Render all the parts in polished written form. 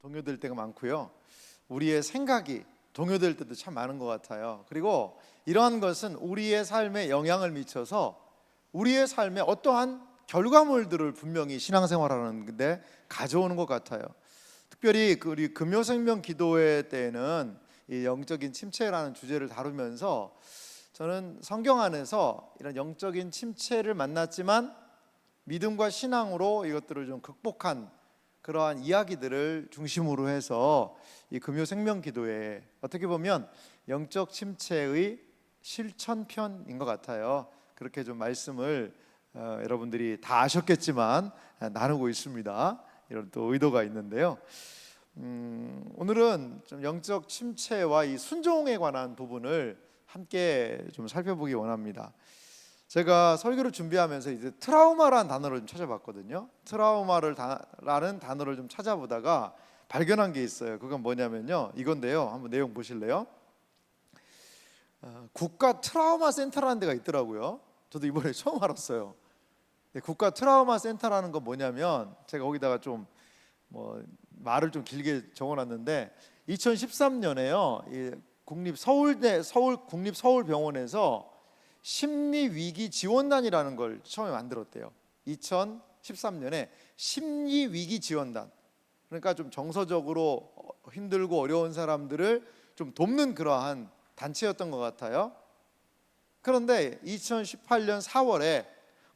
동요될 때가 많고요. 우리의 생각이 동요될 때도 참 많은 것 같아요. 그리고 이러한 것은 우리의 삶에 영향을 미쳐서 우리의 삶에 어떠한 결과물들을 분명히 신앙생활하는데 가져오는 것 같아요. 특별히 우리 금요생명 기도회 때에는 이 영적인 침체라는 주제를 다루면서 저는 성경 안에서 이런 영적인 침체를 만났지만 믿음과 신앙으로 이것들을 좀 극복한 그러한 이야기들을 중심으로 해서 이 금요생명 기도회 어떻게 보면 영적 침체의 실천편인 것 같아요. 그렇게 좀 말씀을 여러분들이 다 아셨겠지만 나누고 있습니다. 이런 또 의도가 있는데요. 오늘은 좀 영적 침체와 이 순종에 관한 부분을 함께 좀 살펴보기 원합니다. 제가 설교를 준비하면서 이제 트라우마라는 단어를 좀 찾아봤거든요. 트라우마라는 단어를 좀 찾아보다가 발견한 게 있어요. 그건 뭐냐면요, 이건데요. 한번 내용 보실래요? 국가 트라우마 센터라는 데가 있더라고요. 저도 이번에 처음 알았어요. 국가 트라우마 센터라는 건 뭐냐면, 제가 거기다가 좀 말을 좀 길게 적어놨는데 2013년에요 국립서울병원에서 심리위기지원단이라는 걸 처음에 만들었대요. 2013년에 심리위기지원단, 그러니까 좀 정서적으로 힘들고 어려운 사람들을 좀 돕는 그러한 단체였던 것 같아요. 그런데 2018년 4월에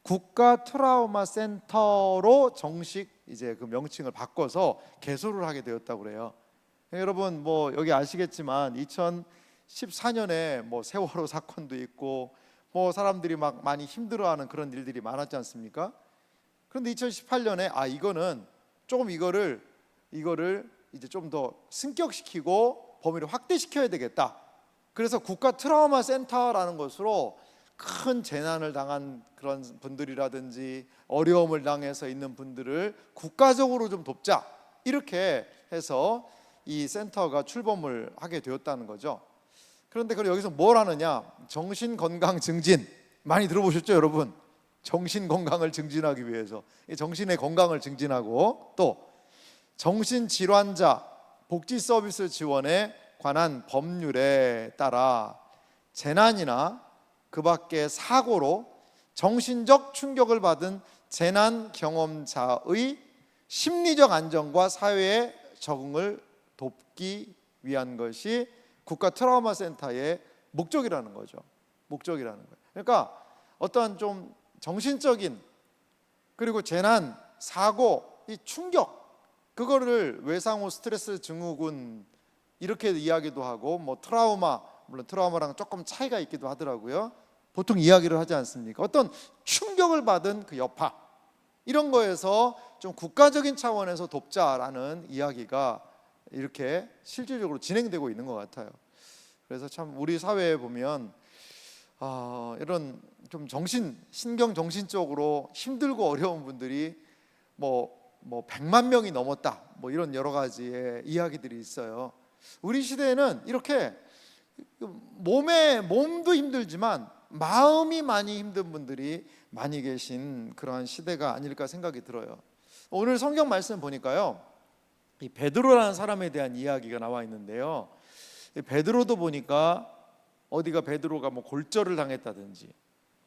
국가 트라우마 센터로 정식 이제 그 명칭을 바꿔서 개소를 하게 되었다고 그래요. 여러분 여기 아시겠지만 2014년에 세월호 사건도 있고 사람들이 막 많이 힘들어하는 그런 일들이 많았지 않습니까? 그런데 2018년에 이거는 조금 이거를 이제 좀 더 승격시키고 범위를 확대시켜야 되겠다. 그래서 국가 트라우마 센터라는 것으로 큰 재난을 당한 그런 분들이라든지 어려움을 당해서 있는 분들을 국가적으로 좀 돕자, 이렇게 해서 이 센터가 출범을 하게 되었다는 거죠. 그런데 여기서 뭘 하느냐? 정신건강 증진, 많이 들어보셨죠 여러분? 정신건강을 증진하기 위해서, 정신의 건강을 증진하고, 또 정신질환자 복지 서비스 지원에 관한 법률에 따라 재난이나 그 밖의 사고로 정신적 충격을 받은 재난 경험자의 심리적 안정과 사회에 적응을 돕기 위한 것이 국가 트라우마 센터의 목적이라는 거죠. 목적이라는 거예요. 그러니까 어떤 좀 정신적인, 그리고 재난, 사고, 이 충격, 그거를 외상후 스트레스 증후군 이렇게 이야기도 하고, 트라우마, 물론 트라우마랑 조금 차이가 있기도 하더라고요. 보통 이야기를 하지 않습니까? 어떤 충격을 받은 그 여파, 이런 거에서 좀 국가적인 차원에서 돕자라는 이야기가 이렇게 실질적으로 진행되고 있는 것 같아요. 그래서 참 우리 사회에 보면 이런 좀 신경정신적으로 힘들고 어려운 분들이 100만 명이 넘었다, 이런 여러 가지의 이야기들이 있어요. 우리 시대에는 이렇게 몸도 힘들지만 마음이 많이 힘든 분들이 많이 계신 그러한 시대가 아닐까 생각이 들어요. 오늘 성경 말씀 보니까요, 이 베드로라는 사람에 대한 이야기가 나와 있는데요, 베드로도 보니까 어디가 베드로가 골절을 당했다든지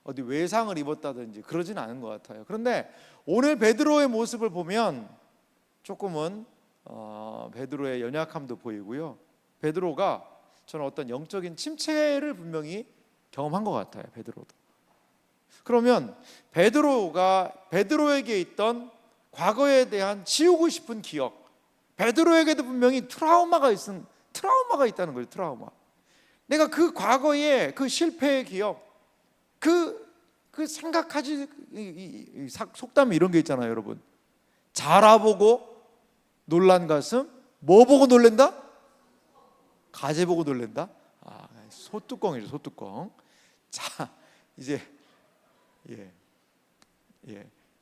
어디 외상을 입었다든지 그러진 않은 것 같아요. 그런데 오늘 베드로의 모습을 보면 조금은 베드로의 연약함도 보이고요, 베드로가 저는 어떤 영적인 침체를 분명히 경험한 것 같아요. 베드로도. 그러면 베드로에게 있던 과거에 대한 지우고 싶은 기억, 베드로에게도 분명히 트라우마가 있다는 거예요. 트라우마. 내가 그 과거의 그 실패의 기억, 그 생각하지, 속담이 이런 게 있잖아요, 여러분. 자라보고 놀란 가슴, 뭐 보고 놀랜다? 가재 보고 놀랜다? 소뚜껑이죠, 소뚜껑. 자, 이제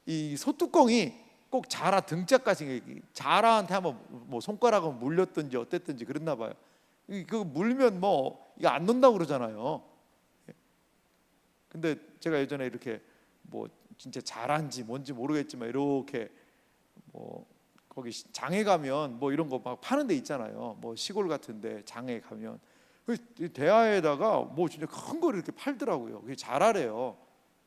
이 소뚜껑이 꼭 자라 등짝까지, 자라한테 한번 손가락을 물렸든지 어땠든지 그랬나 봐요. 그거 물면 이거 안 논다고 그러잖아요. 근데 제가 예전에 이렇게 진짜 자란지 뭔지 모르겠지만 이렇게 거기 장에 가면 뭐 이런 거 막 파는 데 있잖아요. 뭐 시골 같은데 장에 가면 그 대하에다가 뭐 진짜 큰 거를 이렇게 팔더라고요. 그게 잘하래요.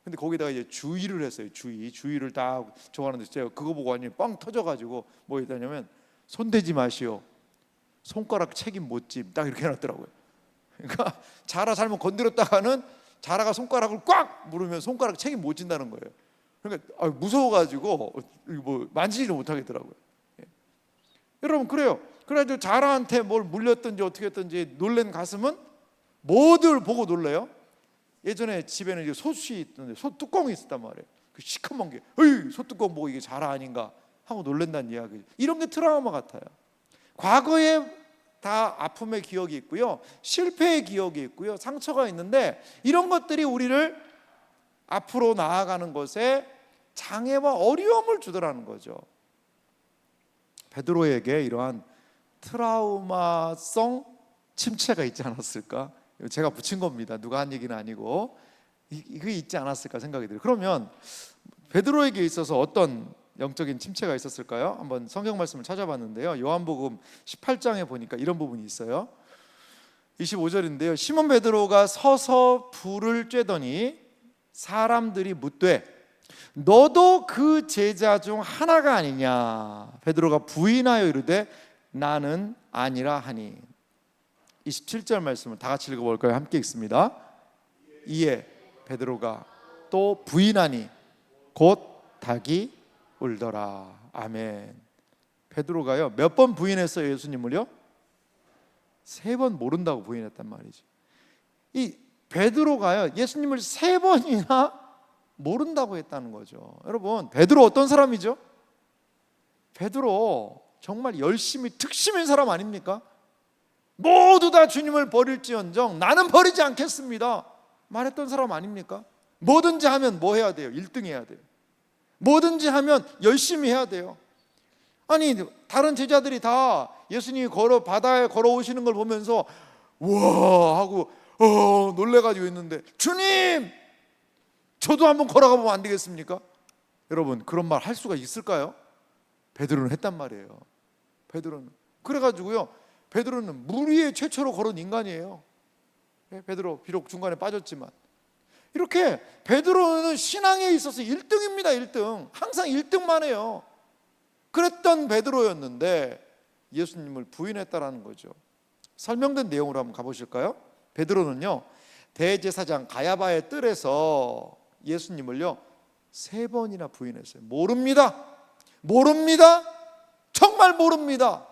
근데 거기다가 이제 주의를 했어요. 주의를 딱 좋아하는데 제가 그거 보고 완전히 뻥 터져가지고 뭐 했다냐면 손대지 마시오. 손가락 책임 못짐 딱 이렇게 해놨더라고요. 그러니까 자라 잘못 건드렸다가는 자라가 손가락을 꽉 물으면 손가락 책임 못 진다는 거예요. 그러니까 무서워가지고 뭐 만지지도 못하겠더라고요. 예. 여러분 그래요. 그래가지고 자라한테 뭘 물렸든지 어떻게 했든지 놀란 가슴은 뭐들 보고 놀래요? 예전에 집에는 이제 솥이 있던데 솥 뚜껑이 있었단 말이에요. 그 시커먼 게, 어이 솥뚜껑 보고 이게 자라 아닌가 하고 놀란다는 이야기. 이런 게 트라우마 같아요. 과거에 다 아픔의 기억이 있고요, 실패의 기억이 있고요, 상처가 있는데 이런 것들이 우리를 앞으로 나아가는 것에 장애와 어려움을 주더라는 거죠. 베드로에게 이러한 트라우마성 침체가 있지 않았을까? 제가 붙인 겁니다. 누가 한 얘기는 아니고 이게 있지 않았을까 생각이 들어요. 그러면 베드로에게 있어서 어떤 영적인 침체가 있었을까요? 한번 성경 말씀을 찾아봤는데요, 요한복음 18장에 보니까 이런 부분이 있어요. 25절인데요 시몬 베드로가 서서 불을 쬐더니 사람들이 묻되 너도 그 제자 중 하나가 아니냐? 베드로가 부인하여 이르되 나는 아니라 하니. 27절 말씀을 다 같이 읽어볼까요? 함께 읽습니다. 이에 베드로가 또 부인하니 곧 닭이 울더라. 아멘. 베드로가요 몇 번 부인했어요? 예수님을요? 3번 모른다고 부인했단 말이죠. 이 베드로가요 예수님을 3번이나 모른다고 했다는 거죠. 여러분 베드로 어떤 사람이죠? 베드로 정말 열심히 특심인 사람 아닙니까? 모두 다 주님을 버릴지언정 나는 버리지 않겠습니다 말했던 사람 아닙니까? 뭐든지 하면 뭐 해야 돼요? 1등 해야 돼요. 뭐든지 하면 열심히 해야 돼요. 아니 다른 제자들이 다 예수님이 바다에 걸어오시는 걸 보면서 우와 하고 놀래가지고 있는데 주님 저도 한번 걸어가 보면 안 되겠습니까? 여러분 그런 말 할 수가 있을까요? 베드로는 했단 말이에요. 베드로는 그래가지고요 베드로는 물 위에 최초로 걸은 인간이에요. 베드로 비록 중간에 빠졌지만 이렇게 베드로는 신앙에 있어서 1등입니다. 1등 항상 1등만 해요. 그랬던 베드로였는데 예수님을 부인했다라는 거죠. 설명된 내용으로 한번 가보실까요? 베드로는요 대제사장 가야바의 뜰에서 예수님을요 3번이나 부인했어요. 모릅니다. 정말 모릅니다.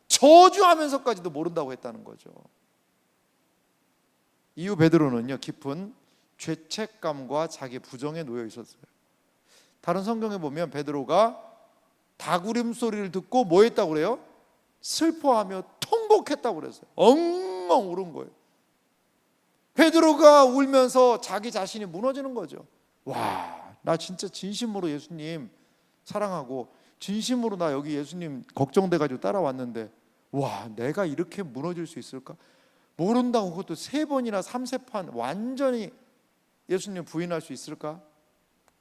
저주하면서까지도 모른다고 했다는 거죠. 이후 베드로는요 깊은 죄책감과 자기 부정에 놓여 있었어요. 다른 성경에 보면 베드로가 닭 울음소리를 듣고 뭐 했다고 그래요? 슬퍼하며 통곡했다고 그랬어요. 엉엉 울은 거예요. 베드로가 울면서 자기 자신이 무너지는 거죠. 와, 나 진짜 진심으로 예수님 사랑하고 진심으로 나 여기 예수님 걱정돼가지고 따라왔는데 와, 내가 이렇게 무너질 수 있을까? 모른다고 그것도 3번이나 3세판 완전히 예수님 부인할 수 있을까?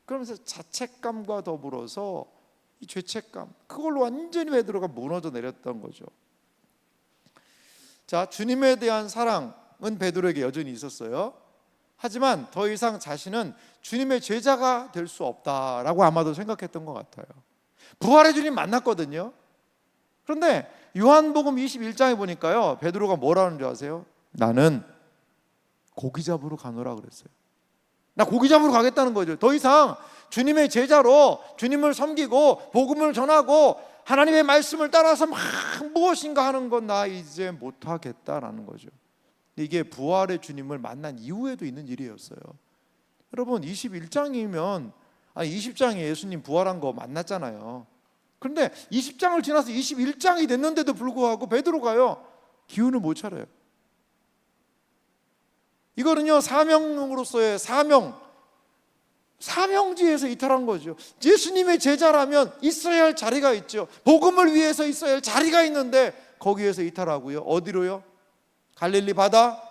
그러면서 자책감과 더불어서 이 죄책감, 그걸로 완전히 베드로가 무너져 내렸던 거죠. 자, 주님에 대한 사랑은 베드로에게 여전히 있었어요. 하지만 더 이상 자신은 주님의 제자가 될 수 없다라고 아마도 생각했던 것 같아요. 부활의 주님 만났거든요. 그런데 요한복음 21장에 보니까요 베드로가 뭐라는 줄 아세요? 나는 고기 잡으러 가노라 그랬어요. 나 고기 잡으러 가겠다는 거죠. 더 이상 주님의 제자로 주님을 섬기고 복음을 전하고 하나님의 말씀을 따라서 막 무엇인가 하는 건 나 이제 못하겠다라는 거죠. 이게 부활의 주님을 만난 이후에도 있는 일이었어요. 여러분 21장이면 20장에 예수님 부활한 거 만났잖아요. 그런데 20장을 지나서 21장이 됐는데도 불구하고 베드로가요 기운을 못 차려요. 이거는요 사명으로서의 사명지에서 이탈한 거죠. 예수님의 제자라면 있어야 할 자리가 있죠. 복음을 위해서 있어야 할 자리가 있는데 거기에서 이탈하고요. 어디로요? 갈릴리 바다,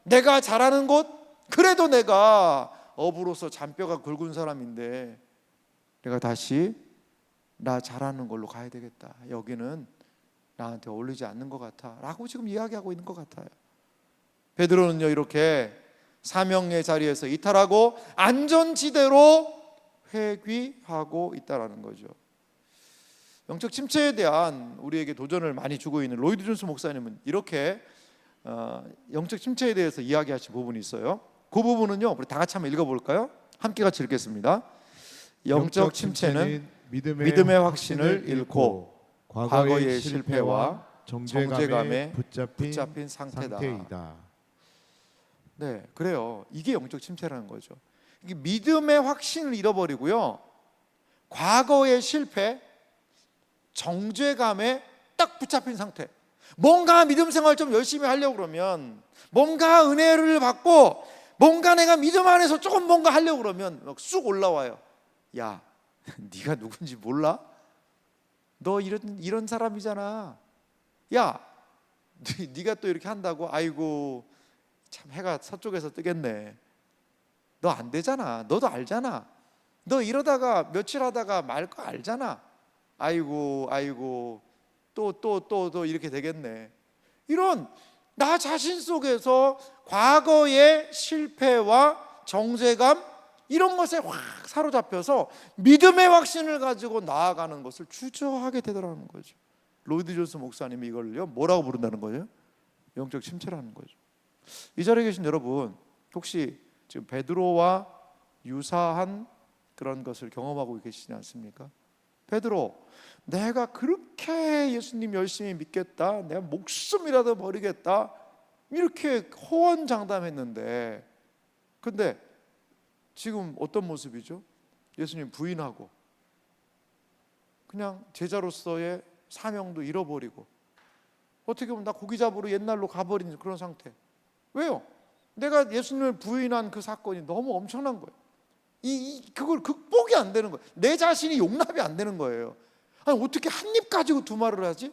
내가 잘하는 곳. 그래도 내가 어부로서 잔뼈가 굵은 사람인데 내가 다시 나 잘하는 걸로 가야 되겠다. 여기는 나한테 어울리지 않는 것 같아 라고 지금 이야기하고 있는 것 같아요. 베드로는요 이렇게 사명의 자리에서 이탈하고 안전지대로 회귀하고 있다라는 거죠. 영적 침체에 대한 우리에게 도전을 많이 주고 있는 로이드 존스 목사님은 이렇게 영적 침체에 대해서 이야기하신 부분이 있어요. 그 부분은요 우리 다 같이 한번 읽어볼까요? 함께 같이 읽겠습니다. 영적 침체는 믿음의 확신을 잃고 과거의 실패와 정죄감에 붙잡힌 상태이다. 네, 그래요. 이게 영적 침체라는 거죠. 이게 믿음의 확신을 잃어버리고요, 과거의 실패, 정죄감에 딱 붙잡힌 상태. 뭔가 믿음 생활 좀 열심히 하려고 그러면, 뭔가 은혜를 받고 뭔가 내가 믿음 안에서 조금 뭔가 하려고 그러면 막 쑥 올라와요. 야, 네가 누군지 몰라? 너 이런 사람이잖아. 야, 네가 또 이렇게 한다고? 아이고 참 해가 서쪽에서 뜨겠네. 너 안 되잖아. 너도 알잖아. 너 이러다가 며칠 하다가 말 거 알잖아. 아이고 또 이렇게 되겠네. 이런 나 자신 속에서 과거의 실패와 정죄감 이런 것에 확 사로잡혀서 믿음의 확신을 가지고 나아가는 것을 주저하게 되더라는 거죠. 로이드 존스 목사님이 이걸요 뭐라고 부른다는 거예요? 영적 침체라는 거죠. 이 자리에 계신 여러분, 혹시 지금 베드로와 유사한 그런 것을 경험하고 계시지 않습니까? 베드로, 내가 그렇게 예수님 열심히 믿겠다, 내가 목숨이라도 버리겠다 이렇게 호언장담했는데, 근데 지금 어떤 모습이죠? 예수님 부인하고 그냥 제자로서의 사명도 잃어버리고, 어떻게 보면 나 고기 잡으러 옛날로 가버린 그런 상태. 왜요? 내가 예수님을 부인한 그 사건이 너무 엄청난 거예요. 그걸 극복이 안 되는 거예요. 내 자신이 용납이 안 되는 거예요. 아니, 어떻게 한 입 가지고 두 말을 하지?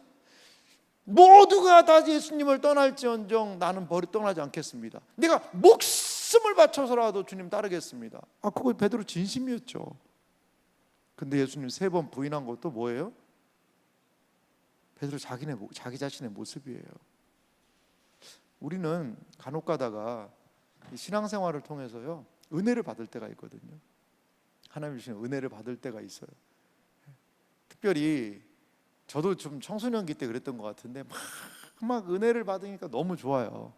모두가 다 예수님을 떠날지언정 나는 떠나지 않겠습니다. 내가 목숨을 바쳐서라도 주님 따르겠습니다. 그거 베드로 진심이었죠. 근데 예수님 3번 부인한 것도 뭐예요? 베드로 자기 자신의 모습이에요. 우리는 간혹 가다가 신앙생활을 통해서요 은혜를 받을 때가 있거든요. 하나님 주시는 은혜를 받을 때가 있어요. 특별히 저도 좀 청소년기 때 그랬던 것 같은데 막 은혜를 받으니까 너무 좋아요.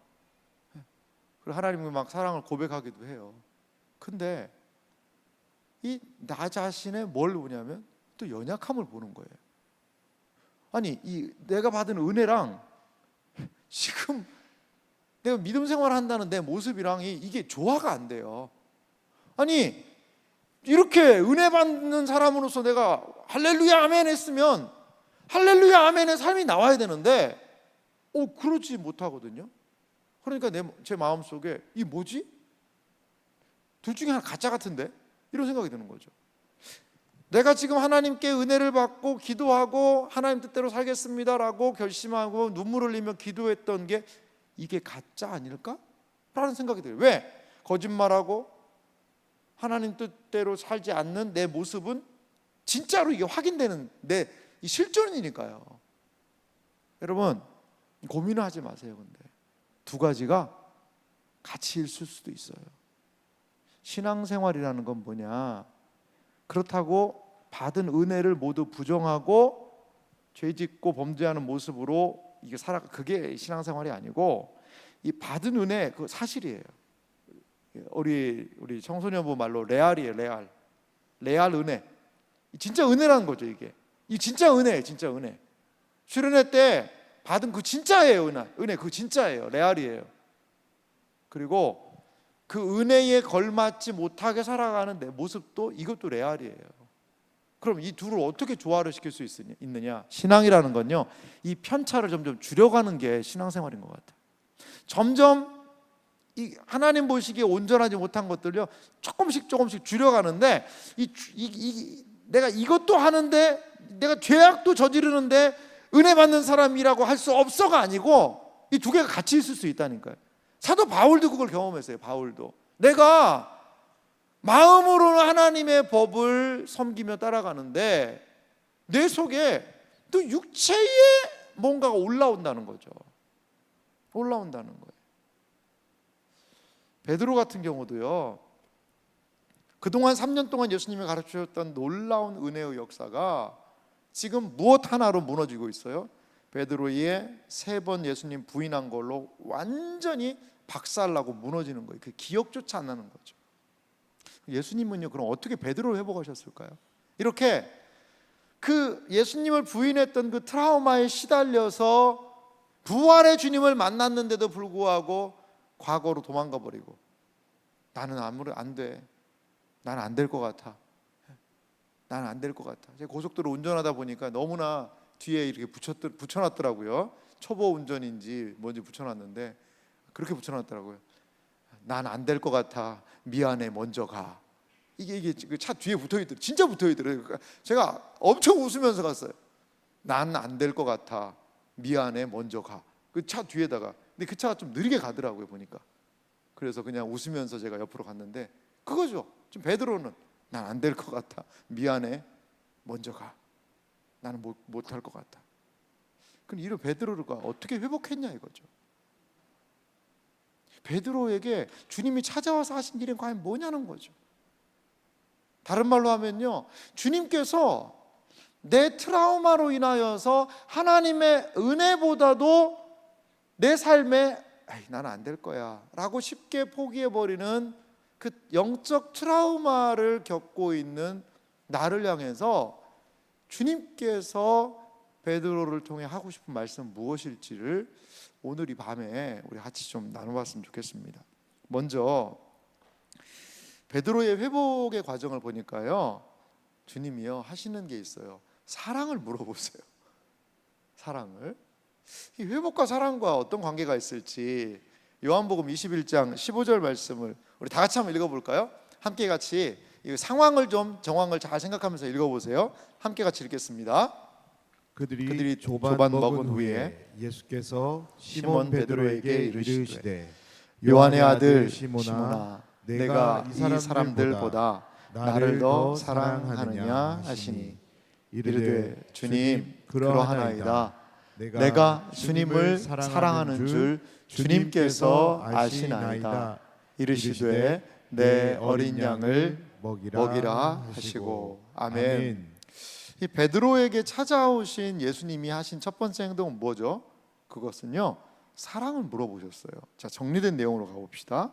그리고 하나님을 막 사랑을 고백하기도 해요. 근데 이 나 자신의 뭘 보냐면 또 연약함을 보는 거예요. 아니, 이 내가 받은 은혜랑 지금 내가 믿음 생활을 한다는 내 모습이랑 이게 조화가 안 돼요. 아니, 이렇게 은혜 받는 사람으로서 내가 할렐루야 아멘 했으면 할렐루야 아멘의 삶이 나와야 되는데 그러지 못하거든요. 그러니까 제 마음속에 이 뭐지? 둘 중에 하나 가짜 같은데? 이런 생각이 드는 거죠. 내가 지금 하나님께 은혜를 받고 기도하고 하나님 뜻대로 살겠습니다라고 결심하고 눈물 흘리며 기도했던 게 이게 가짜 아닐까? 라는 생각이 들어요. 왜? 거짓말하고 하나님 뜻대로 살지 않는 내 모습은 진짜로 이게 확인되는 내 실존이니까요. 여러분, 고민을 하지 마세요. 근데 두 가지가 같이 있을 수도 있어요. 신앙생활이라는 건 뭐냐? 그렇다고 받은 은혜를 모두 부정하고 죄짓고 범죄하는 모습으로 이게 그게 신앙생활이 아니고, 이 받은 은혜 그 사실이에요. 우리 청소년부 말로 레알이에요. 레알 은혜. 진짜 은혜라는 거죠. 이 진짜 은혜예요. 진짜 은혜. 수련회 때 받은 그 진짜예요. 은혜 그 진짜예요. 레알이에요. 그리고 그 은혜에 걸맞지 못하게 살아가는 내 모습도 이것도 레알이에요. 그럼 이 둘을 어떻게 조화를 시킬 수 있느냐? 신앙이라는 건요, 이 편차를 점점 줄여가는 게 신앙생활인 것 같아요. 점점 이 하나님 보시기에 온전하지 못한 것들요 조금씩 줄여가는데, 내가 이것도 하는데 내가 죄악도 저지르는데 은혜 받는 사람이라고 할 수 없어가 아니고, 이 두 개가 같이 있을 수 있다니까요. 사도 바울도 그걸 경험했어요. 바울도 내가 마음으로는 하나님의 법을 섬기며 따라가는데 내 속에 또 육체의 뭔가가 올라온다는 거죠. 올라온다는 거예요. 베드로 같은 경우도요, 그동안 3년 동안 예수님이 가르치셨던 놀라운 은혜의 역사가 지금 무엇 하나로 무너지고 있어요? 베드로의 3번 예수님 부인한 걸로 완전히 박살나고 무너지는 거예요. 그 기억조차 안 나는 거죠. 예수님은요, 그럼 어떻게 베드로를 회복하셨을까요? 이렇게 그 예수님을 부인했던 그 트라우마에 시달려서 부활의 주님을 만났는데도 불구하고 과거로 도망가 버리고, 나는 아무리 안 돼, 나는 안 될 것 같아, 나는 안 될 것 같아. 제가 고속도로 운전하다 보니까 너무나 뒤에 이렇게 붙여놨더라고요. 초보 운전인지 뭔지 붙여놨는데 그렇게 붙여놨더라고요. 난 안 될 것 같아, 미안해, 먼저 가. 이게 차 뒤에 붙어있더라고요. 진짜 붙어있더라고요. 그러니까 제가 엄청 웃으면서 갔어요. 난 안 될 것 같아, 미안해, 먼저 가. 그 차 뒤에다가. 근데 그 차가 좀 느리게 가더라고요, 보니까. 그래서 그냥 웃으면서 제가 옆으로 갔는데 그거죠. 좀 베드로는 난 안 될 것 같아, 미안해, 먼저 가. 나는 못할 것 같아. 그럼 이런 베드로가 어떻게 회복했냐 이거죠. 베드로에게 주님이 찾아와서 하신 일은 과연 뭐냐는 거죠. 다른 말로 하면요, 주님께서 내 트라우마로 인하여서 하나님의 은혜보다도 내 삶에 나는 안 될 거야 라고 쉽게 포기해버리는 그 영적 트라우마를 겪고 있는 나를 향해서 주님께서 베드로를 통해 하고 싶은 말씀 무엇일지를 오늘 이 밤에 우리 같이 좀 나눠봤으면 좋겠습니다. 먼저 베드로의 회복의 과정을 보니까요, 주님이요 하시는 게 있어요. 사랑을 물어보세요. 사랑을. 이 회복과 사랑과 어떤 관계가 있을지 요한복음 21장 15절 말씀을 우리 다 같이 한번 읽어볼까요? 함께 같이 이 상황을 좀 정황을 잘 생각하면서 읽어보세요. 함께 같이 읽겠습니다. 그들이 조반 먹은 후에 예수께서 시몬 베드로에게 이르시되 요한의 아들 시몬아, 내가 이 사람들보다 나를 더 사랑하느냐 하시니 이르되 주님 그러하나이다. 내가 주님을 사랑하는 줄 주님께서 아시나이다. 이르시되 내 어린 양을 먹이라 하시고. 아멘. 이 베드로에게 찾아오신 예수님이 하신 첫 번째 행동은 뭐죠? 그것은요, 사랑을 물어보셨어요. 자, 정리된 내용으로 가봅시다.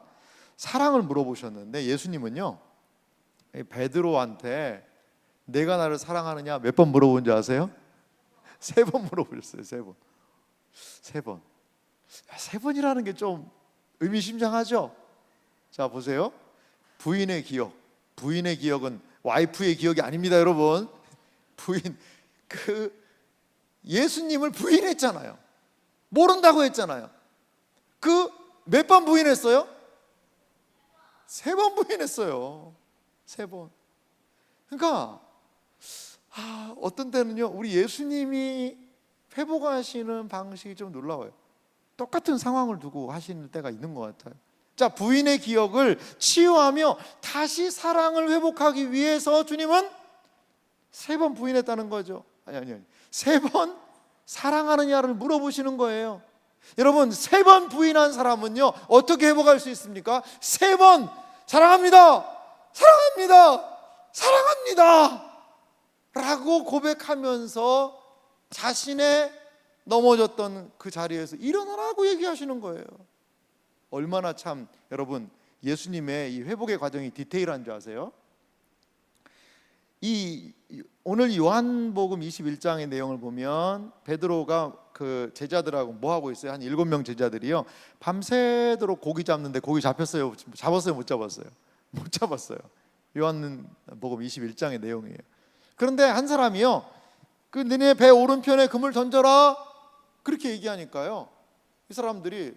사랑을 물어보셨는데 예수님은요, 베드로한테 내가 나를 사랑하느냐 몇 번 물어본 줄 아세요? 3번 물어보셨어요. 3번. 3번. 3번이라는 게 좀 의미심장하죠? 자, 보세요. 부인의 기억. 부인의 기억은 와이프의 기억이 아닙니다, 여러분. 부인, 그 예수님을 부인했잖아요. 모른다고 했잖아요. 그 몇 번 부인했어요? 3번 부인했어요. 3번. 그러니까 어떤 때는요, 우리 예수님이 회복하시는 방식이 좀 놀라워요. 똑같은 상황을 두고 하시는 때가 있는 것 같아요. 자, 부인의 기억을 치유하며 다시 사랑을 회복하기 위해서 주님은 3번 부인했다는 거죠. 아니. 3번 사랑하느냐를 물어보시는 거예요. 여러분, 3번 부인한 사람은요 어떻게 회복할 수 있습니까? 3번 사랑합니다, 사랑합니다, 사랑합니다 라고 고백하면서 자신의 넘어졌던 그 자리에서 일어나라고 얘기하시는 거예요. 얼마나 참 여러분 예수님의 이 회복의 과정이 디테일한 줄 아세요? 오늘 요한복음 21장의 내용을 보면 베드로가 그 제자들하고 뭐 하고 있어요? 한 7명 제자들이요, 밤새도록 고기 잡는데 고기 잡혔어요? 잡았어요? 못 잡았어요? 못 잡았어요. 요한복음 21장의 내용이에요. 그런데 한 사람이요, 그 너네 배 오른편에 금을 던져라 그렇게 얘기하니까요, 이 사람들이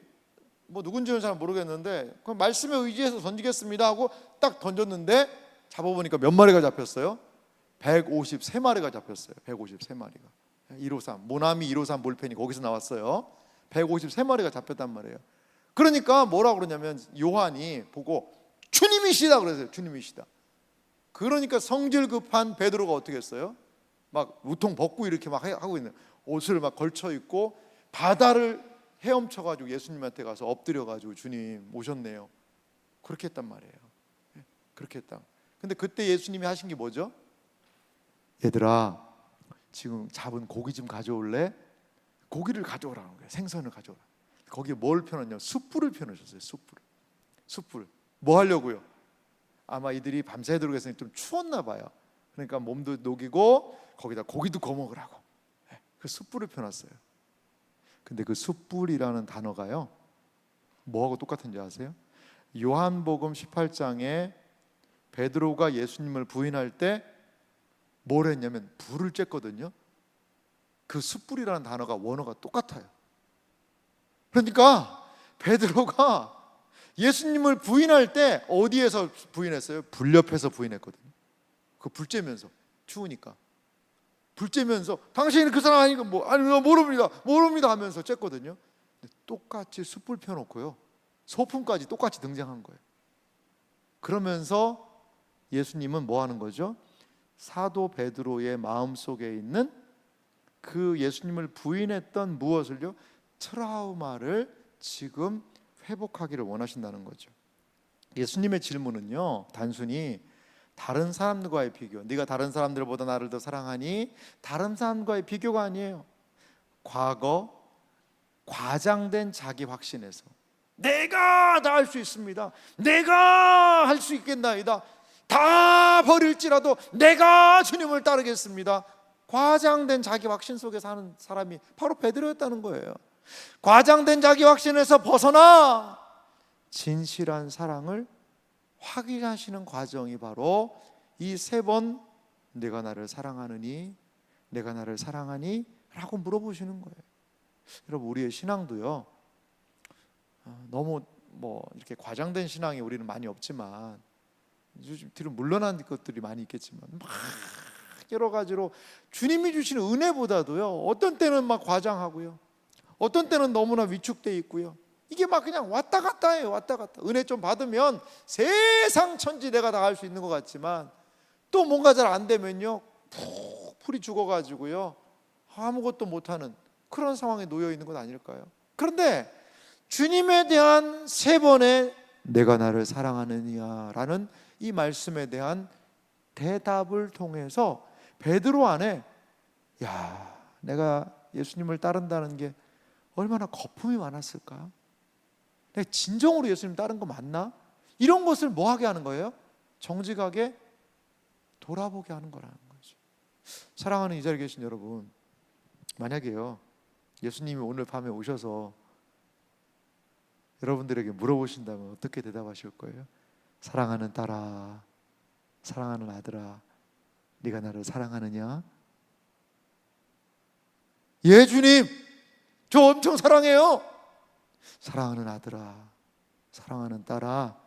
뭐 누군지는 잘 모르겠는데 그럼 말씀에 의지해서 던지겠습니다 하고 딱 던졌는데 잡아보니까 몇 마리가 잡혔어요? 153마리가 잡혔어요. 153마리가. 153 모나미 153 몰펜이 거기서 나왔어요. 153마리가 잡혔단 말이에요. 그러니까 뭐라 그러냐면 요한이 보고 주님이시다 그랬어요. 주님이시다. 그러니까 성질 급한 베드로가 어떻게 했어요? 막 우통 벗고 이렇게 막 하고 있는, 옷을 막 걸쳐 입고 바다를 헤엄쳐 가지고 예수님한테 가서 엎드려 가지고 주님 오셨네요. 그렇게 했단 말이에요. 그렇게 했다. 근데 그때 예수님이 하신 게 뭐죠? 얘들아, 지금 잡은 고기 좀 가져올래? 고기를 가져오라는 거예요. 생선을 가져오라. 거기에 뭘 펴놨냐? 숯불을 펴놓으셨어요. 숯불. 뭐 하려고요? 아마 이들이 밤새도록 해서 좀 추웠나 봐요. 그러니까 몸도 녹이고 거기다 고기도 구워 먹으라고 그 숯불을 펴놨어요. 근데 그 숯불이라는 단어가요, 뭐하고 똑같은지 아세요? 요한복음 18장에 베드로가 예수님을 부인할 때 뭘 했냐면 불을 쬐거든요. 그 숯불이라는 단어가 원어가 똑같아요. 그러니까 베드로가 예수님을 부인할 때 어디에서 부인했어요? 불 옆에서 부인했거든요. 그 불 쬐면서, 추우니까 불 쬐면서 당신이 그 사람 아니니까 뭐 아니 모릅니다 하면서 쬐거든요. 근데 똑같이 숯불 펴놓고요, 소품까지 똑같이 등장한 거예요. 그러면서 예수님은 뭐 하는 거죠? 사도 베드로의 마음속에 있는 그 예수님을 부인했던 무엇을요? 트라우마를 지금 회복하기를 원하신다는 거죠. 예수님의 질문은요, 단순히 다른 사람들과의 비교, 네가 다른 사람들보다 나를 더 사랑하니, 다른 사람과의 비교가 아니에요. 과거 과장된 자기 확신에서 내가 다 할 수 있습니다, 내가 할 수 있겠나이다, 다 버릴지라도 내가 주님을 따르겠습니다, 과장된 자기 확신 속에 사는 사람이 바로 베드로였다는 거예요. 과장된 자기 확신에서 벗어나 진실한 사랑을 확인하시는 과정이 바로 이 3번 내가 나를 사랑하느니, 내가 나를 사랑하니? 라고 물어보시는 거예요. 여러분, 우리의 신앙도요, 너무 뭐 이렇게 과장된 신앙이 우리는 많이 없지만, 요즘 뒤로 물러난 것들이 많이 있겠지만, 막 여러 가지로 주님이 주시는 은혜보다도요, 어떤 때는 막 과장하고요, 어떤 때는 너무나 위축돼 있고요, 이게 막 그냥 왔다 갔다 해요. 왔다 갔다. 은혜 좀 받으면 세상 천지 내가 다 할 수 있는 것 같지만, 또 뭔가 잘 안 되면요, 푹 풀이 죽어가지고요, 아무것도 못하는 그런 상황에 놓여 있는 건 아닐까요? 그런데 주님에 대한 3번의 내가 나를 사랑하느냐라는 이 말씀에 대한 대답을 통해서 베드로 안에, 야, 내가 예수님을 따른다는 게 얼마나 거품이 많았을까? 내가 진정으로 예수님 따른 거 맞나? 이런 것을 뭐 하게 하는 거예요? 정직하게 돌아보게 하는 거라는 거죠. 사랑하는 이 자리에 계신 여러분, 만약에요, 예수님이 오늘 밤에 오셔서 여러분들에게 물어보신다면 어떻게 대답하실 거예요? 사랑하는 딸아, 사랑하는 아들아, 네가 나를 사랑하느냐? 예, 주님, 저 엄청 사랑해요. 사랑하는 아들아, 사랑하는 딸아,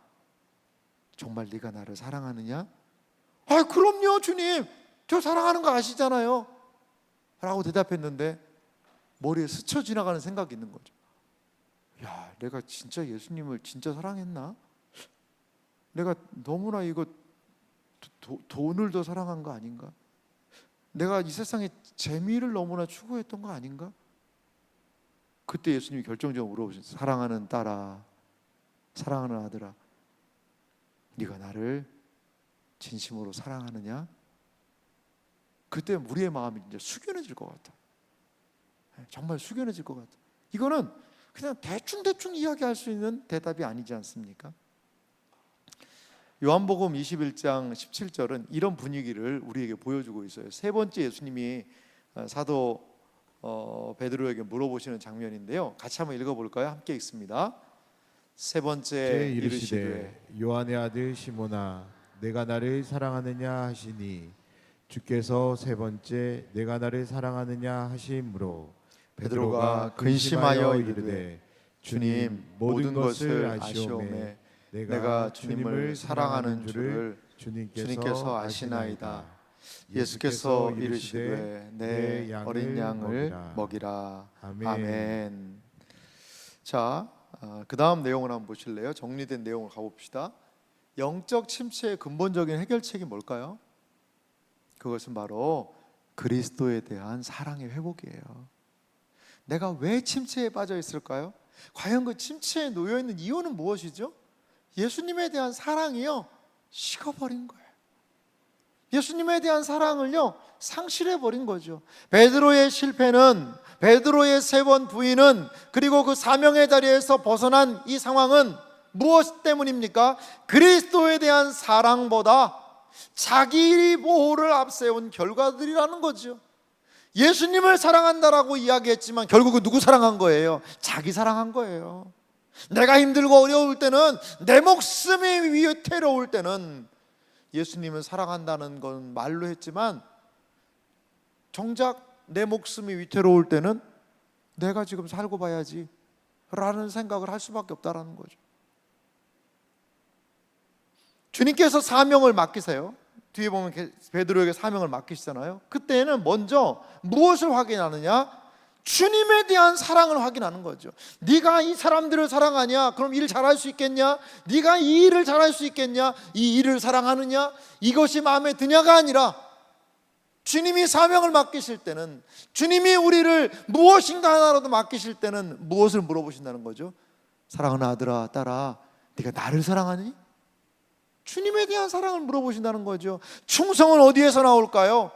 정말 네가 나를 사랑하느냐? 아, 그럼요, 주님, 저 사랑하는 거 아시잖아요 라고 대답했는데 머리에 스쳐 지나가는 생각이 있는 거죠. 야, 내가 진짜 예수님을 진짜 사랑했나? 내가 너무나 이거 돈을 더 사랑한 거 아닌가? 내가 이 세상의 재미를 너무나 추구했던 거 아닌가? 그때 예수님이 결정적으로 물어보셨어요. 사랑하는 딸아, 사랑하는 아들아, 네가 나를 진심으로 사랑하느냐? 그때 우리의 마음이 이제 숙연해질 것 같아. 정말 숙연해질 것 같아. 이거는 그냥 대충 이야기할 수 있는 대답이 아니지 않습니까? 요한복음 21장 17절은 이런 분위기를 우리에게 보여주고 있어요. 3번째 예수님이 사도 베드로에게 물어보시는 장면인데요, 같이 한번 읽어볼까요? 함께 읽습니다. 3번째 이르시되 요한의 아들 시몬아, 내가 나를 사랑하느냐 하시니, 주께서 3번째 내가 나를 사랑하느냐 하심으로 베드로가 근심하여 이르되 주님, 모든 것을 아시오매 내가 주님을 사랑하는 줄을 주님께서 아시나이다. 예수께서 이르시되 내 어린 양을 먹이라. 아멘. 자, 그 다음 내용을 한번 보실래요? 정리된 내용을 가봅시다. 영적 침체의 근본적인 해결책이 뭘까요? 그것은 바로 그리스도에 대한 사랑의 회복이에요. 내가 왜 침체에 빠져 있을까요? 과연 그 침체에 놓여 있는 이유는 무엇이죠? 예수님에 대한 사랑이요, 식어버린 거예요. 예수님에 대한 사랑을요, 상실해버린 거죠. 베드로의 실패는, 베드로의 3번 부인은, 그리고 그 사명의 자리에서 벗어난 이 상황은 무엇 때문입니까? 그리스도에 대한 사랑보다 자기 보호를 앞세운 결과들이라는 거죠. 예수님을 사랑한다라고 이야기했지만 결국은 누구 사랑한 거예요? 자기 사랑한 거예요. 내가 힘들고 어려울 때는, 내 목숨이 위태로울 때는 예수님을 사랑한다는 건 말로 했지만 정작 내 목숨이 위태로울 때는 내가 지금 살고 봐야지 라는 생각을 할 수밖에 없다라는 거죠. 주님께서 사명을 맡기세요. 뒤에 보면 베드로에게 사명을 맡기시잖아요. 그때는 먼저 무엇을 확인하느냐? 주님에 대한 사랑을 확인하는 거죠. 네가 이 사람들을 사랑하냐? 그럼 일 잘할 수 있겠냐? 네가 이 일을 잘할 수 있겠냐? 이 일을 사랑하느냐? 이것이 마음에 드냐가 아니라, 주님이 사명을 맡기실 때는, 주님이 우리를 무엇인가 하나라도 맡기실 때는 무엇을 물어보신다는 거죠? 사랑하는 아들아, 딸아, 네가 나를 사랑하니? 주님에 대한 사랑을 물어보신다는 거죠. 충성은 어디에서 나올까요?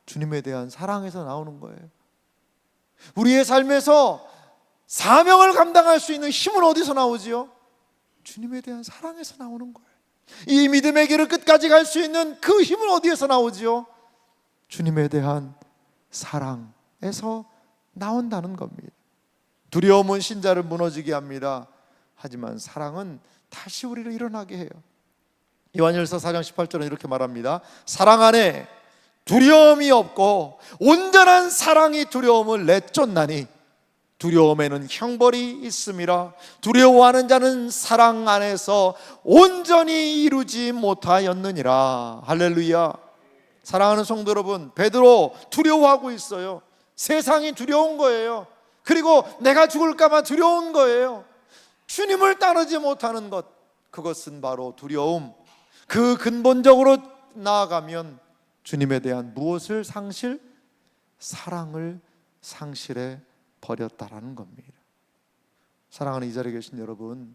주님에 대한 사랑에서 나오는 거예요. 우리의 삶에서 사명을 감당할 수 있는 힘은 어디서 나오지요? 주님에 대한 사랑에서 나오는 거예요. 이 믿음의 길을 끝까지 갈 수 있는 그 힘은 어디에서 나오지요? 주님에 대한 사랑에서 나온다는 겁니다. 두려움은 신자를 무너지게 합니다. 하지만 사랑은 다시 우리를 일어나게 해요. 요한일서 4장 18절은 이렇게 말합니다. 사랑 안에 두려움이 없고 온전한 사랑이 두려움을 내쫓나니 두려움에는 형벌이 있음이라. 두려워하는 자는 사랑 안에서 온전히 이루지 못하였느니라. 할렐루야. 사랑하는 성도 여러분, 베드로 두려워하고 있어요. 세상이 두려운 거예요. 그리고 내가 죽을까 봐 두려운 거예요. 주님을 따르지 못하는 것, 그것은 바로 두려움. 그 근본적으로 나아가면 주님에 대한 무엇을 상실? 사랑을 상실해 버렸다라는 겁니다. 사랑하는 이 자리에 계신 여러분,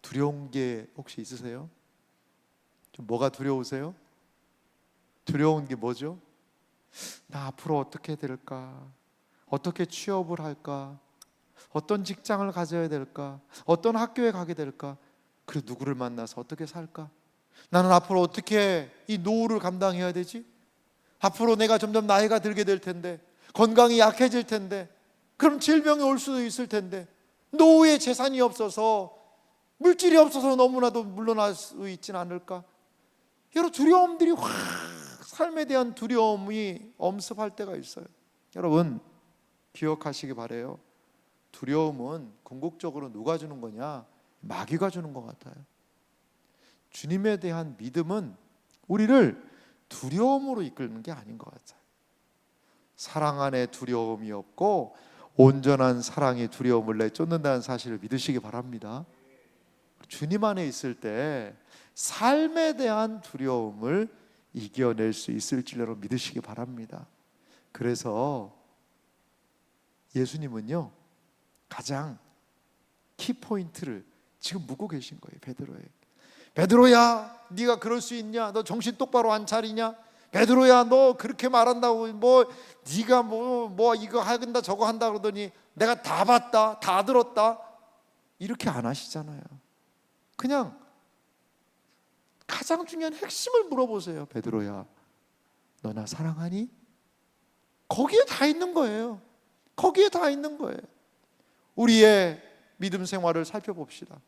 두려운 게 혹시 있으세요? 좀 뭐가 두려우세요? 두려운 게 뭐죠? 나 앞으로 어떻게 될까? 어떻게 취업을 할까? 어떤 직장을 가져야 될까? 어떤 학교에 가게 될까? 그리고 누구를 만나서 어떻게 살까? 나는 앞으로 어떻게 이 노후를 감당해야 되지? 앞으로 내가 점점 나이가 들게 될 텐데, 건강이 약해질 텐데, 그럼 질병이 올 수도 있을 텐데, 노후에 재산이 없어서, 물질이 없어서 너무나도 물러날 수 있지는 않을까? 여러 두려움들이 확, 삶에 대한 두려움이 엄습할 때가 있어요. 여러분 기억하시기 바래요. 두려움은 궁극적으로 누가 주는 거냐? 마귀가 주는 것 같아요. 주님에 대한 믿음은 우리를 두려움으로 이끄는 게 아닌 것 같아요. 사랑 안에 두려움이 없고 온전한 사랑이 두려움을 내쫓는다는 사실을 믿으시기 바랍니다. 주님 안에 있을 때 삶에 대한 두려움을 이겨낼 수 있을지로 믿으시기 바랍니다. 그래서 예수님은요, 가장 키포인트를 지금 묻고 계신 거예요. 베드로에게. 베드로야, 네가 그럴 수 있냐? 너 정신 똑바로 안 차리냐? 베드로야, 너 그렇게 말한다고 네가 뭐 이거 한다 저거 한다 그러더니 내가 다 봤다, 다 들었다, 이렇게 안 하시잖아요. 그냥 가장 중요한 핵심을 물어보세요. 베드로야, 너 나 사랑하니? 거기에 다 있는 거예요. 거기에 다 있는 거예요. 우리의 믿음 생활을 살펴봅시다.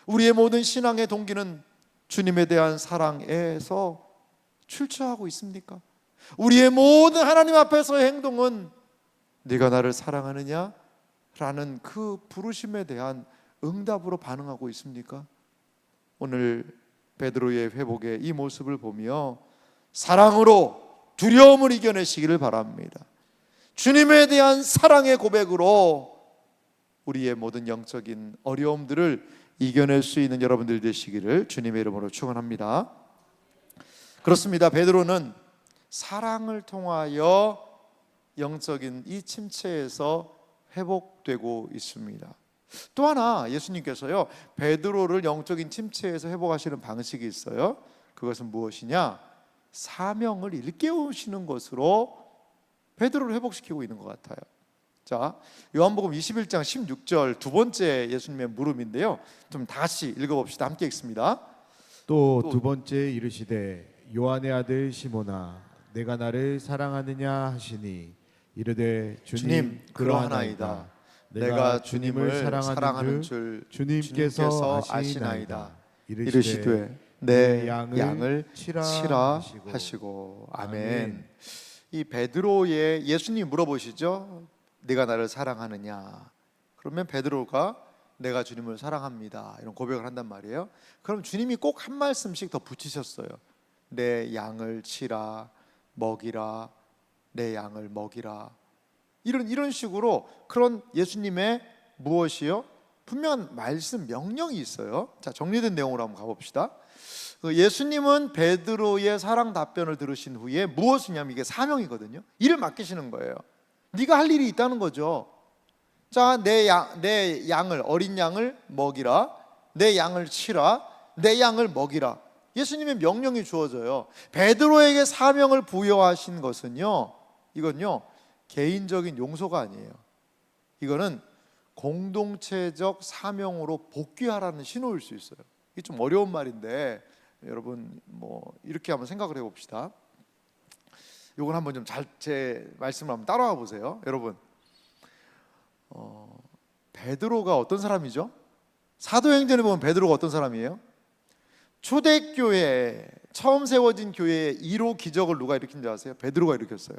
우리의 모든 신앙의 동기는 주님에 대한 사랑에서 출처하고 있습니까? 우리의 모든 하나님 앞에서의 행동은 네가 나를 사랑하느냐? 라는 그 부르심에 대한 응답으로 반응하고 있습니까? 오늘 베드로의 회복의 이 모습을 보며 사랑으로 두려움을 이겨내시기를 바랍니다. 주님에 대한 사랑의 고백으로 우리의 모든 영적인 어려움들을 이겨낼 수 있는 여러분들 되시기를 주님의 이름으로 축원합니다. 그렇습니다. 베드로는 사랑을 통하여 영적인 이 침체에서 회복되고 있습니다. 또 하나 예수님께서요, 베드로를 영적인 침체에서 회복하시는 방식이 있어요. 그것은 무엇이냐? 사명을 일깨우시는 것으로 베드로를 회복시키고 있는 것 같아요. 자, 요한복음 21장 16절 두 번째 예수님의 물음인데요, 좀 다시 읽어봅시다. 함께 읽습니다. 또 두 번째 이르시되 요한의 아들 시몬아 내가 나를 사랑하느냐 하시니 이르되 주님 그러하나이다. 내가 주님을 사랑하는 줄 주님께서 아시나이다. 이르시되 내 양을 양을 치라 하시고. 하시고. 아멘. 아멘. 이 베드로의 예수님이 물어보시죠. 네가 나를 사랑하느냐? 그러면 베드로가 내가 주님을 사랑합니다, 이런 고백을 한단 말이에요. 그럼 주님이 꼭 한 말씀씩 더 붙이셨어요. 내 양을 치라, 먹이라, 내 양을 먹이라. 이런 식으로 그런 예수님의 무엇이요? 분명한 말씀, 명령이 있어요. 자, 정리된 내용으로 한번 가봅시다. 예수님은 베드로의 사랑 답변을 들으신 후에 무엇이냐면, 이게 사명이거든요. 일을 맡기시는 거예요. 네가 할 일이 있다는 거죠. 자, 내 양을, 어린 양을 먹이라, 내 양을 치라, 내 양을 먹이라. 예수님의 명령이 주어져요. 베드로에게 사명을 부여하신 것은요, 이건요 개인적인 용서가 아니에요. 이거는 공동체적 사명으로 복귀하라는 신호일 수 있어요. 이게 좀 어려운 말인데 여러분 이렇게 한번 생각을 해봅시다. 이건 한번 좀 잘 제 말씀을 한번 따라와 보세요. 여러분, 베드로가 어떤 사람이죠? 사도행전에 보면 베드로가 어떤 사람이에요? 초대교회, 처음 세워진 교회의 1호 기적을 누가 일으킨 줄 아세요? 베드로가 일으켰어요.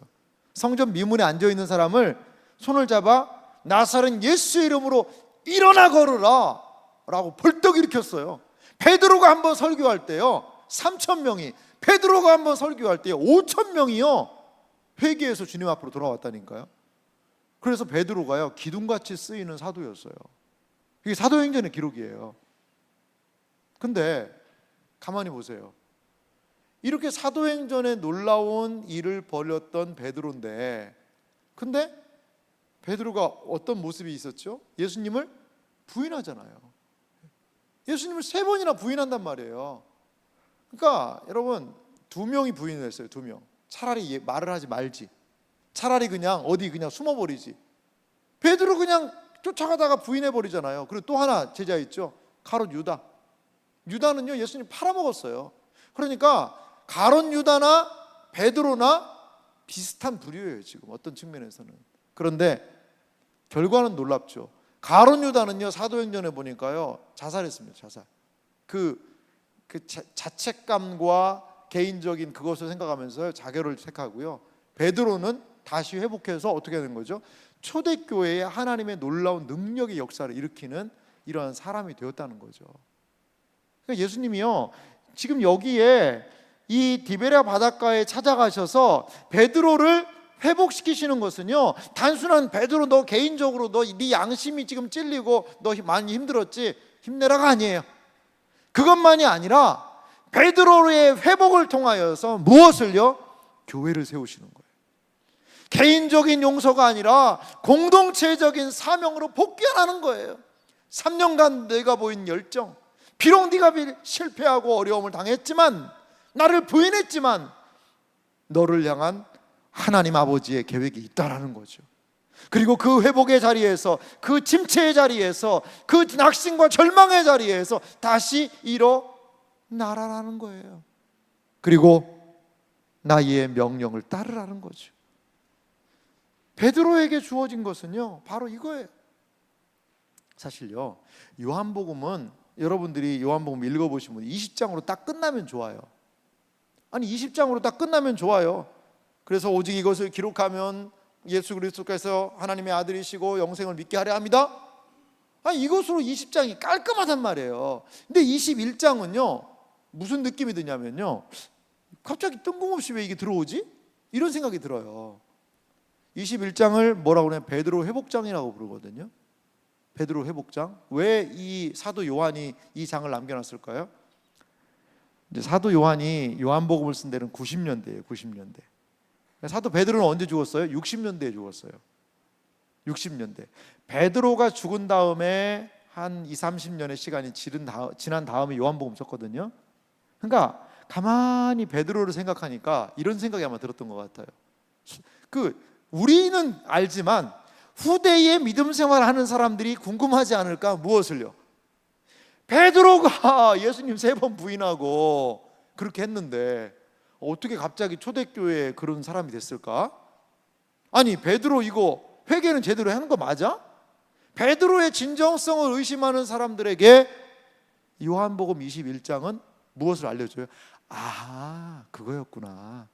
성전 미문에 앉아있는 사람을 손을 잡아 나사렛 예수 이름으로 일어나 걸으라 라고 벌떡 일으켰어요. 베드로가 한번 설교할 때요 3,000명이, 베드로가 한번 설교할 때요 5,000명이요 회개해서 주님 앞으로 돌아왔다니까요. 그래서 베드로가요 기둥같이 쓰이는 사도였어요. 이게 사도행전의 기록이에요. 근데 가만히 보세요. 이렇게 사도행전에 놀라운 일을 벌였던 베드로인데, 근데 베드로가 어떤 모습이 있었죠? 예수님을 부인하잖아요. 예수님을 3번이나 부인한단 말이에요. 그러니까 여러분, 2명이 부인을 했어요. 2명. 차라리 말을 하지 말지, 차라리 그냥 어디 그냥 숨어버리지. 베드로 그냥 쫓아가다가 부인해버리잖아요. 그리고 또 하나 제자 있죠, 가롯 유다. 유다는요 예수님 팔아먹었어요. 그러니까 가롯 유다나 베드로나 비슷한 부류예요 지금 어떤 측면에서는. 그런데 결과는 놀랍죠. 가롯 유다는요 사도행전에 보니까요 자살했습니다. 자살. 자책감과 개인적인 그것을 생각하면서 자결을 택하고요. 베드로는 다시 회복해서 어떻게 된 거죠? 초대교회에 하나님의 놀라운 능력의 역사를 일으키는 이러한 사람이 되었다는 거죠. 그러니까 예수님이요 지금 여기에 이 디베랴 바닷가에 찾아가셔서 베드로를 회복시키시는 것은요 단순한 베드로 너 개인적으로 네 양심이 지금 찔리고 너 많이 힘들었지 힘내라가 아니에요. 그것만이 아니라 베드로의 회복을 통하여서 무엇을요? 교회를 세우시는 거예요. 개인적인 용서가 아니라 공동체적인 사명으로 복귀하라는 거예요. 3년간 내가 보인 열정, 비록 네가 실패하고 어려움을 당했지만, 나를 부인했지만 너를 향한 하나님 아버지의 계획이 있다라는 거죠. 그리고 그 회복의 자리에서, 그 침체의 자리에서, 그 낙심과 절망의 자리에서 다시 일어나라는 거예요. 그리고 나의 명령을 따르라는 거죠. 베드로에게 주어진 것은요 바로 이거예요. 사실요 요한복음은 여러분들이 요한복음 읽어보시면 20장으로 딱 끝나면 좋아요. 아니 20장으로 딱 끝나면 좋아요. 그래서 오직 이것을 기록하면 예수 그리스도께서 하나님의 아들이시고 영생을 믿게 하려 합니다. 아니 이것으로 20장이 깔끔하단 말이에요. 근데 21장은요 무슨 느낌이 드냐면요 갑자기 뜬금없이 왜 이게 들어오지? 이런 생각이 들어요. 21장을 뭐라고 그러냐면 베드로 회복장이라고 부르거든요. 베드로 회복장. 왜 이 사도 요한이 이 장을 남겨놨을까요? 이제 사도 요한이 요한복음을 쓴 데는 90년대예요. 90년대. 사도 베드로는 언제 죽었어요? 60년대에 죽었어요. 60년대. 베드로가 죽은 다음에 한 30년의 시간이 지난 다음에 요한복음 썼거든요. 그러니까 가만히 베드로를 생각하니까 이런 생각이 아마 들었던 것 같아요. 우리는 알지만 후대의 믿음 생활하는 사람들이 궁금하지 않을까? 무엇을요? 베드로가 예수님 3번 부인하고 그렇게 했는데 어떻게 갑자기 초대교회에 그런 사람이 됐을까? 아니, 베드로 이거 회개는 제대로 하는 거 맞아? 베드로의 진정성을 의심하는 사람들에게 요한복음 21장은 무엇을 알려줘요? 아, 그거였구나.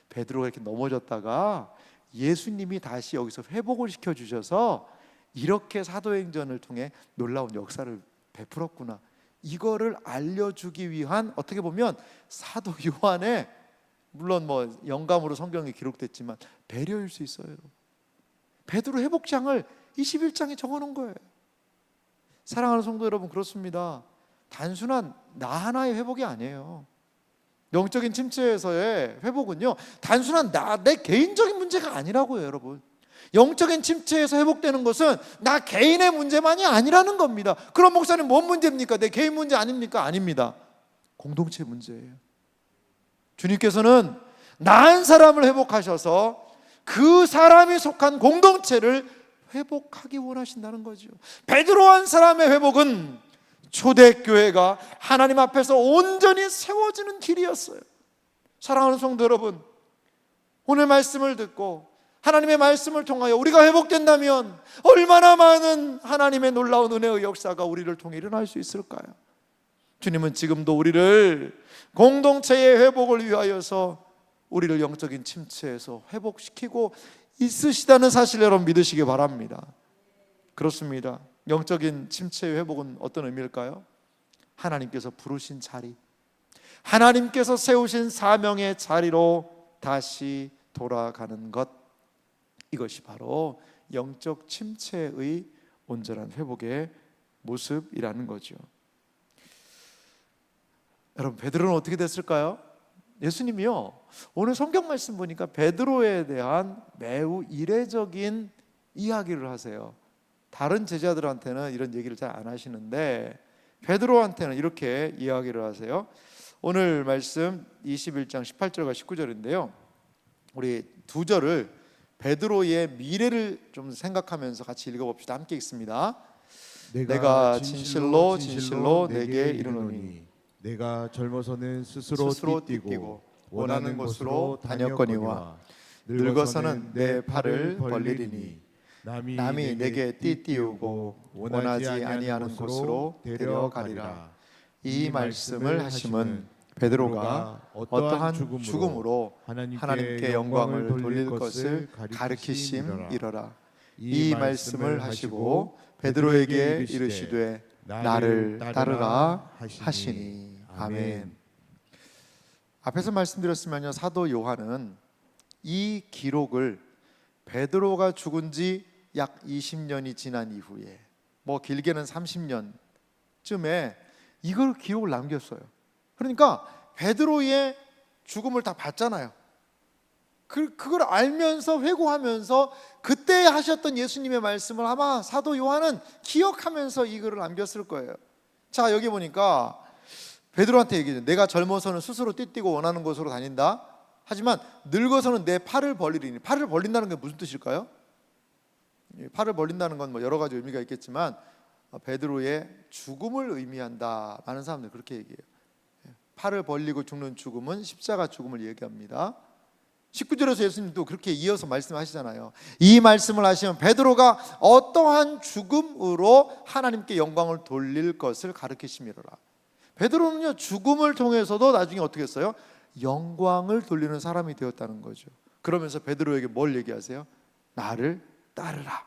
베드로가 이렇게 넘어졌다가 예수님이 다시 여기서 회복을 시켜주셔서 이렇게 사도행전을 통해 놀라운 역사를 베풀었구나. 이거를 알려주기 위한, 어떻게 보면 사도 요한의, 물론 영감으로 성경에 기록됐지만 배려일 수 있어요. 베드로 회복장을 21장에 적어놓은 거예요. 사랑하는 성도 여러분, 그렇습니다. 단순한 나 하나의 회복이 아니에요. 영적인 침체에서의 회복은요, 단순한 내 개인적인 문제가 아니라고요, 여러분. 영적인 침체에서 회복되는 것은 나 개인의 문제만이 아니라는 겁니다. 그럼 목사님, 뭔 문제입니까? 내 개인 문제 아닙니까? 아닙니다. 공동체 문제예요. 주님께서는 나 한 사람을 회복하셔서 그 사람이 속한 공동체를 회복하기 원하신다는 거죠. 베드로 한 사람의 회복은 초대교회가 하나님 앞에서 온전히 세워지는 길이었어요. 사랑하는 성도 여러분, 오늘 말씀을 듣고 하나님의 말씀을 통하여 우리가 회복된다면 얼마나 많은 하나님의 놀라운 은혜의 역사가 우리를 통해 일어날 수 있을까요? 주님은 지금도 우리를 공동체의 회복을 위하여서 우리를 영적인 침체에서 회복시키고 있으시다는 사실 여러분 믿으시기 바랍니다. 그렇습니다. 영적인 침체의 회복은 어떤 의미일까요? 하나님께서 부르신 자리, 하나님께서 세우신 사명의 자리로 다시 돌아가는 것, 이것이 바로 영적 침체의 온전한 회복의 모습이라는 거죠. 여러분, 베드로는 어떻게 됐을까요? 예수님이요, 오늘 성경 말씀 보니까 베드로에 대한 매우 이례적인 이야기를 하세요. 다른 제자들한테는 이런 얘기를 잘 안 하시는데 베드로한테는 이렇게 이야기를 하세요. 오늘 말씀 21장 18절과 19절인데요, 우리 두 절을 베드로의 미래를 좀 생각하면서 같이 읽어봅시다. 함께 읽습니다. 내가 진실로 내게 이르노니 내가 젊어서는 스스로 띠뛰고 원하는 곳으로 다녔거니와 늙어서는 내 팔을 벌리리니 남이 내게 띠띠우고 원하지 아니하는 곳으로 데려가리라. 이 말씀을 하심은 베드로가 어떠한 죽음으로 하나님께 영광을 돌릴 것을 가르치심이러라. 이 말씀을 하시고 베드로에게 이르시되 나를 따르라 하시니. 아멘. 앞에서 말씀드렸으면요, 사도 요한은 이 기록을 베드로가 죽은 지 약 20년이 지난 이후에, 길게는 30년쯤에 이걸 기록을 남겼어요. 그러니까 베드로의 죽음을 다 봤잖아요. 그걸 알면서 회고하면서 그때 하셨던 예수님의 말씀을 아마 사도 요한은 기억하면서 이 글을 남겼을 거예요. 자, 여기 보니까 베드로한테 얘기해요. 내가 젊어서는 스스로 띠뛰고 원하는 곳으로 다닌다. 하지만 늙어서는 내 팔을 벌리리니. 팔을 벌린다는 게 무슨 뜻일까요? 팔을 벌린다는 건 여러 가지 의미가 있겠지만 베드로의 죽음을 의미한다. 많은 사람들이 그렇게 얘기해요. 팔을 벌리고 죽는 죽음은 십자가 죽음을 얘기합니다. 19절에서 예수님도 그렇게 이어서 말씀하시잖아요. 이 말씀을 하시면 베드로가 어떠한 죽음으로 하나님께 영광을 돌릴 것을 가르치심이로라. 베드로는요, 죽음을 통해서도 나중에 어떻게 했어요? 영광을 돌리는 사람이 되었다는 거죠. 그러면서 베드로에게 뭘 얘기하세요? 나를 따르라.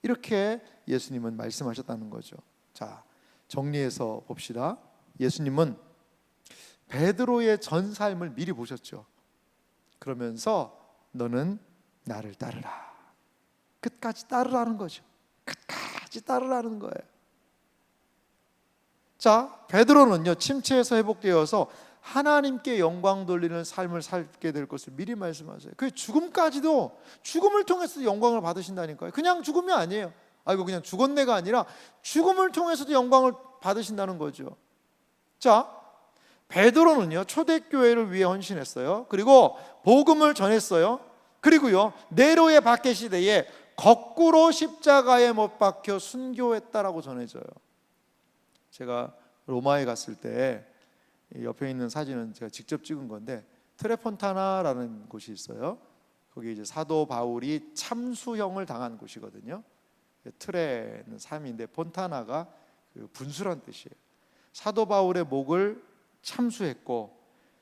이렇게 예수님은 말씀하셨다는 거죠. 자, 정리해서 봅시다. 예수님은 베드로의 전 삶을 미리 보셨죠. 그러면서 너는 나를 따르라. 끝까지 따르라는 거죠. 끝까지 따르라는 거예요. 자, 베드로는요, 침체에서 회복되어서 하나님께 영광 돌리는 삶을 살게 될 것을 미리 말씀하세요. 그 죽음까지도, 죽음을 통해서 영광을 받으신다니까요. 그냥 죽음이 아니에요. 이거 그냥 죽었네가 아니라 죽음을 통해서도 영광을 받으신다는 거죠. 자, 베드로는요 초대교회를 위해 헌신했어요. 그리고 복음을 전했어요. 그리고요 네로의 박해 시대에 거꾸로 십자가에 못 박혀 순교했다라고 전해져요. 제가 로마에 갔을 때 옆에 있는 사진은 제가 직접 찍은 건데, 트레폰타나라는 곳이 있어요. 거기 이제 사도 바울이 참수형을 당한 곳이거든요. 트레는 삶인데 폰타나가 그 분수란 뜻이에요. 사도 바울의 목을 참수했고,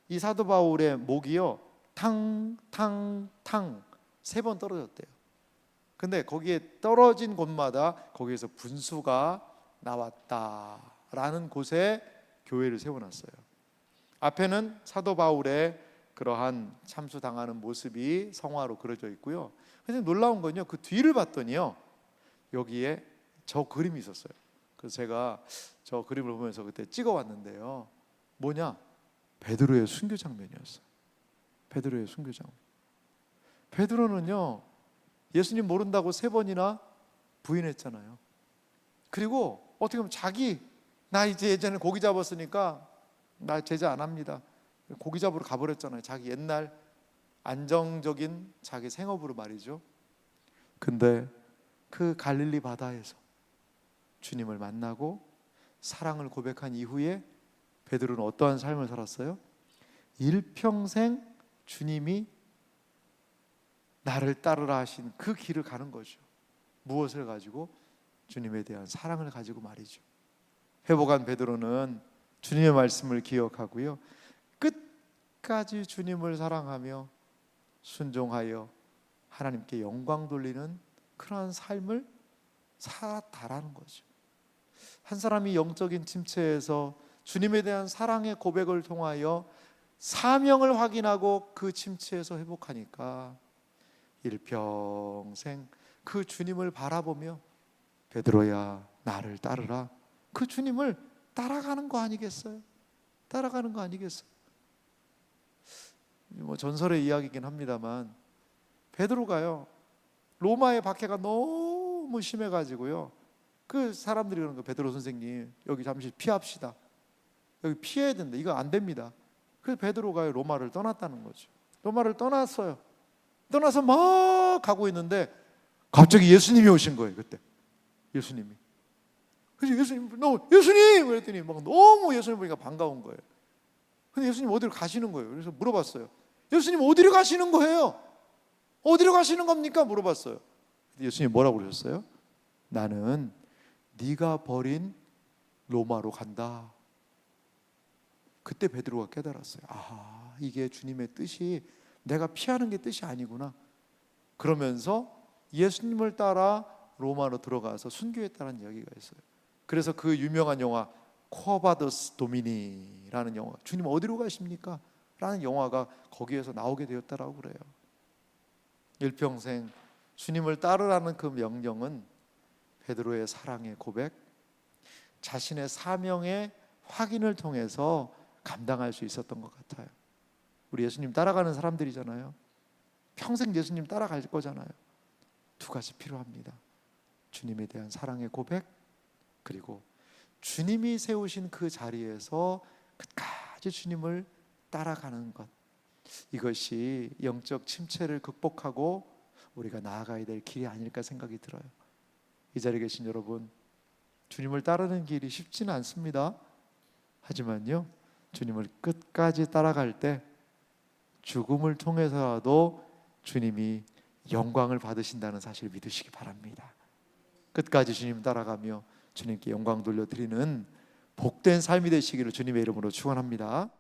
이 사도 바울의 목이요 탕탕탕 3번 떨어졌대요. 근데 거기에 떨어진 곳마다 거기에서 분수가 나왔다라는 곳에 교회를 세워놨어요. 앞에는 사도 바울의 그러한 참수당하는 모습이 성화로 그려져 있고요. 그래서 놀라운 건요, 그 뒤를 봤더니요 여기에 저 그림이 있었어요. 그래서 제가 저 그림을 보면서 그때 찍어왔는데요, 뭐냐? 베드로의 순교 장면이었어요. 베드로의 순교 장면. 베드로는요 예수님 모른다고 3번이나 부인했잖아요. 그리고 어떻게 보면 나 이제 예전에 고기 잡았으니까 나 제자 안 합니다, 고기 잡으러 가버렸잖아요. 자기 옛날 안정적인 자기 생업으로 말이죠. 근데 그 갈릴리 바다에서 주님을 만나고 사랑을 고백한 이후에 베드로는 어떠한 삶을 살았어요? 일평생 주님이 나를 따르라 하신 그 길을 가는 거죠. 무엇을 가지고? 주님에 대한 사랑을 가지고 말이죠. 회복한 베드로는 주님의 말씀을 기억하고요, 끝까지 주님을 사랑하며 순종하여 하나님께 영광 돌리는 그러한 삶을 살았다라는 거죠. 한 사람이 영적인 침체에서 주님에 대한 사랑의 고백을 통하여 사명을 확인하고 그 침체에서 회복하니까 일평생 그 주님을 바라보며 베드로야 나를 따르라, 그 주님을 따라가는 거 아니겠어요? 따라가는 거 아니겠어요? 뭐 전설의 이야기이긴 합니다만, 베드로가요 로마의 박해가 너무 심해가지고요, 그 사람들이 그러는 거, 베드로 선생님 여기 잠시 피합시다, 여기 피해야 된다, 이거 안 됩니다. 그래서 베드로가 로마를 떠났다는 거죠. 로마를 떠났어요. 떠나서 막 가고 있는데 갑자기 예수님이 오신 거예요. 그때 예수님이. 그래서 예수님 그랬더니 막 너무 예수님 보니까 반가운 거예요. 근데 예수님 어디로 가시는 거예요. 그래서 물어봤어요. 예수님 어디로 가시는 거예요? 어디로 가시는 겁니까? 물어봤어요. 예수님 뭐라고 그러셨어요? 나는 네가 버린 로마로 간다. 그때 베드로가 깨달았어요. 이게 주님의 뜻이, 내가 피하는 게 뜻이 아니구나. 그러면서 예수님을 따라 로마로 들어가서 순교했다는 이야기가 있어요. 그래서 그 유명한 영화 코바더스 도미니라는 영화, 주님 어디로 가십니까? 라는 영화가 거기에서 나오게 되었다라고 그래요. 일평생 주님을 따르라는 그 명령은 베드로의 사랑의 고백, 자신의 사명의 확인을 통해서 감당할 수 있었던 것 같아요. 우리 예수님 따라가는 사람들이잖아요. 평생 예수님 따라갈 거잖아요. 2가지 필요합니다. 주님에 대한 사랑의 고백, 그리고 주님이 세우신 그 자리에서 끝까지 주님을 따라가는 것. 이것이 영적 침체를 극복하고 우리가 나아가야 될 길이 아닐까 생각이 들어요. 이 자리에 계신 여러분, 주님을 따르는 길이 쉽지는 않습니다. 하지만요, 주님을 끝까지 따라갈 때 죽음을 통해서라도 주님이 영광을 받으신다는 사실을 믿으시기 바랍니다. 끝까지 주님 따라가며 주님께 영광 돌려드리는 복된 삶이 되시기를 주님의 이름으로 축원합니다.